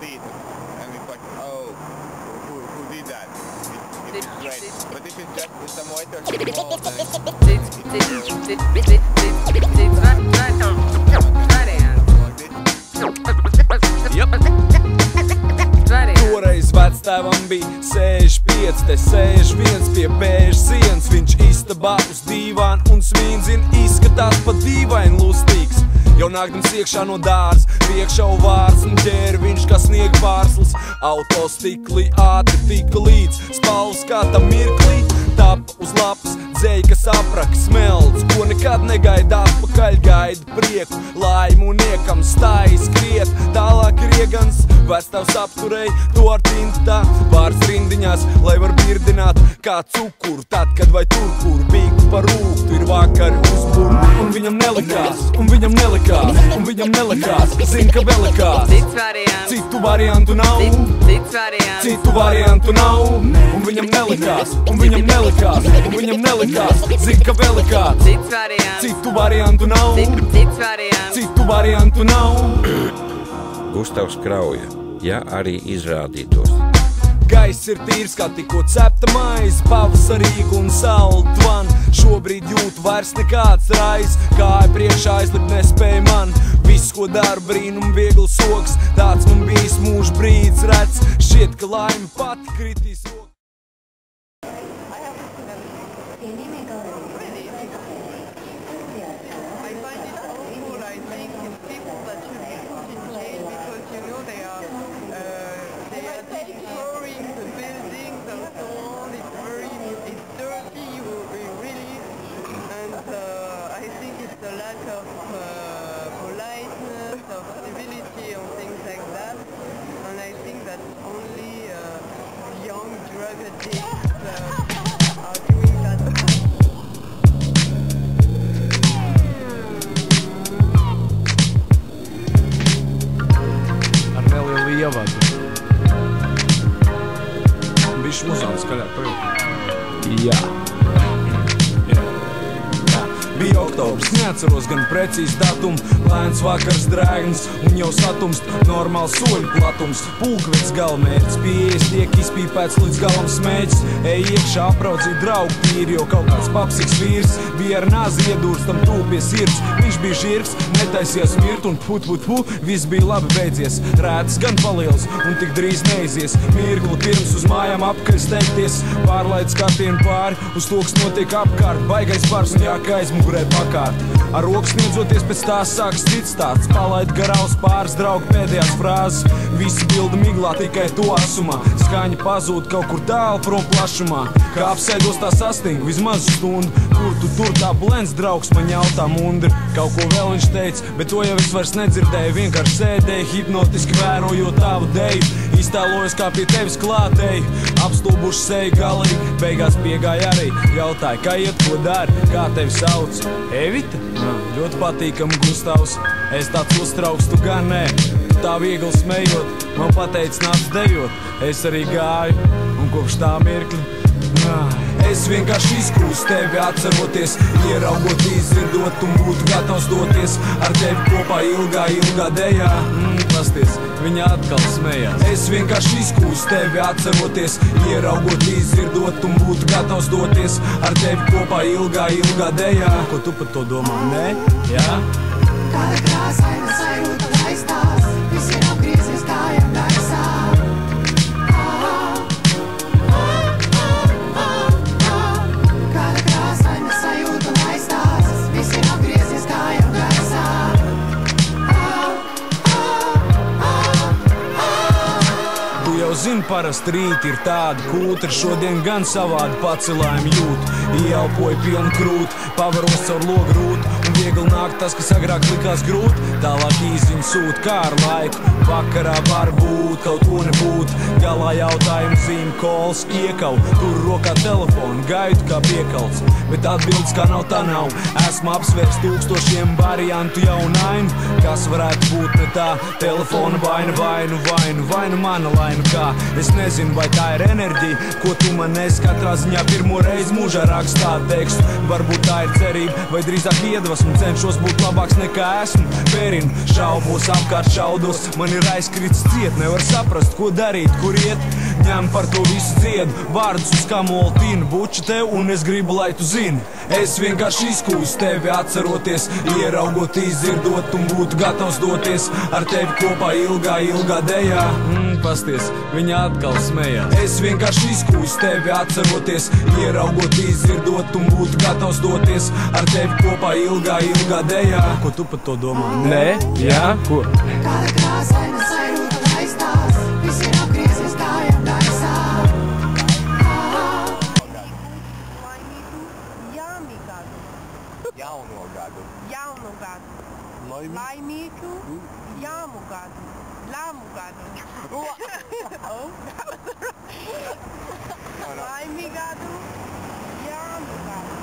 see it, and it's like, oh, who did that? It's great. But if it's just some waiter small, Toreiz vectēvam bija 65, te 61 pie pēžu sienas. Viņš istabā uz dīvāna un svīnzina izskatās pat dīvaini lustīgs. Jau nākdams iekšā no dārza, priekšā vārds un ķēri viņš kā sniega pārslis. Autos tikli ātri tika līdz spalvas kā tam mirklī. Tapa uz lapas dzēja, kas apraka smelts, ko nekad negaida atpakaļ, gaida prieku, laimu un niekam stāja skriet. Tālāk ir iegans, vectavs apturēja to ar tintā, vārds rindiņās, lai var birdināt kā cukuru. Tad, kad vai tur, kur bīgtu par rūktu, ir vakari uzburti. Un viņam nelikās, un viņam nelikās, un viņam nelikās, zin, ka vēl likās. Citu variantu nav, citu variantu nav. Un viņam nelikās, un viņam nelikās, un viņam nelikās, zin, ka vēl likās. Citu variantu nav, citu variantu nav. Gustavs Krauja, ja arī izrādītos. Gaiss ir tīrs, kā tikko cepta maize, pavasarīga un saldvan. Šobrīd jūtu vairs nekāds rais, kāja priekšā aizlikt nespēja man. Viss, ko dara, brīnum viegls soks, tāds man bijis mūža brīdis rets. Šķiet, ka laime pati kritīs rokas. Ievadu. Bišķi muzāli skaļāk pajūt. Jā. Bija oktobrs, neatceros gan precīzi datumu. Lēns vakars drēgns un jau satumst, normāls soļu platums. Pulkvets galmērķis, pieejas tiek izpīpēts līdz galam smēķis. Ej iekšā apraudzīt draugu tīri, jo kaut kāds papsiks vīrs bija ar nāzi iedūrstam tūpie sirds. Viņš bija žirgs, netaisies mirt un viss bija labi beidzies. Rētas gan paliels un tik drīz neizies. Mirkli pirms uz mājām apkaļ steigties, pārlaid skatienu pāri uz to, kas notiek apkārt. Baigais bars un jāka aizmugurē pakārt. Ar roku sniedzoties pēc tās sāks cits stāsts. Palaid garaus pāris draugu pēdējās frāzes. Visi bilda miglā, tikai to asumā. Skaņa pazūd kaut kur tālu prom plašumā. Kā apsēdos tā sastingu vismaz stundu. Kur tu tur tā blends, draugs man jautā mundri. Kaut ko vēl viņš teica, bet to jau es vairs nedzirdēju. Vienkārši sēdēju, hipnotiski vērojot tavu deju. Iztēlojos kā pie tevis klātēju. Apstulbuši seju galīgi, beigās piegāja arī. Jautāju, kā iet, ko dari, kā tevi sauc? Evita? Ļoti patīkam Gustavs. Es tāds uztrauks, tu gan nē. Tu tā viegli smējot, man pateic nāc dejot. Es arī gāju, un kopš tā mirkļa es vienkārši izkūstu tevi atceroties. Ieraugot, izdzirdot un būtu gatavs doties ar tevi kopā ilgā dejā. Pasties, viņa atkal smējās. Es vienkārši izkūstu tevi atceroties. Ieraugot, izdzirdot un būtu gatavs doties ar tevi kopā ilgā dejā. Ko tu par to domā, ne? Jā? Kāda krāsaina sajūta laistās, viss ir apgriezies kājām gaisā. Kāda krāsaina sajūta laistās, viss ir apgriezies kājām gaisā. Tu jau zini, parasti rīti ir tādi kūtri, šodien gan savādi pacelājumi jūt. Ieelpoju pilnu krūti, pavaros caur logu rūtu, un viegli nāk tas, kas agrāk likās grūti. Tālāk īziņu sūt kā ar laiku, vakarā var būt, kaut ko nebūt. galā jautājumu zīme kols iekau. Tur rokā telefonu, gaidu kā piekalts, bet atbildes kā nav tā nav. Esmu apsvērs tūkstošiem variantu jaunainu, kas varētu būt ne tā. Telefona vaina, vainu mana laina kā. Es nezinu, vai tā ir enerģija, ko tu man esi katrā ziņā pirmo reizi mūžā rakstā tekstu. Varbūt tā ir cerība, vai drīzāk iedvesmu, cenšos būt labāks nekā esmu. Pērinu, šaubos, apkārt šaudos, man ir aizkrits ciet, nevar saprast, ko darīt, kur iet. Ņem par to visu dziedu, vārdus uz kamoltīnu, buču tev un es gribu, lai tu zini. Es vienkārši izkūstu tevi atceroties, ieraugot, izdzirdot un būtu gatavs doties ar tevi kopā ilgā dejā. Pasties, viņa atkal smējās. Es vienkārši izkūstu tevi atceroties, ieraugot, izdzirdot un būtu gatavs doties ar tevi kopā ilgā dejā. Ko tu par to domā? Nē? Jā? Ko? Kāda krāsaina sajūta taistās, viss ir apgriezies kājām gaisā. Jauno gadu. Laimīgu jauno gadu. Lamu gadu. Laimīgu gadu, jauno gadu.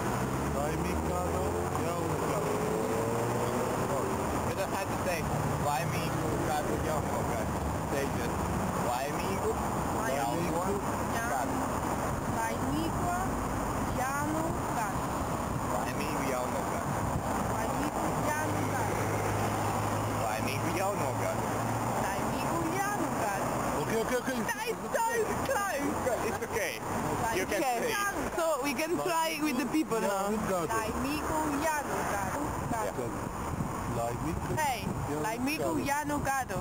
You don't have to say laimīgu gadu, jauno gadu. Say just laimīgu jauno gadu. Laimīgu jauno gadu. Laimīgu jauno gadu. Laimīgu jauno gadu. Laimīgu jauno gadu. Laimīgu jauno gadu. Okay. That is so close. It's okay. You can Okay. say. So we can try it with the people now. Laimīgu jauno gadu. Hey, laimīgu jauno gadu.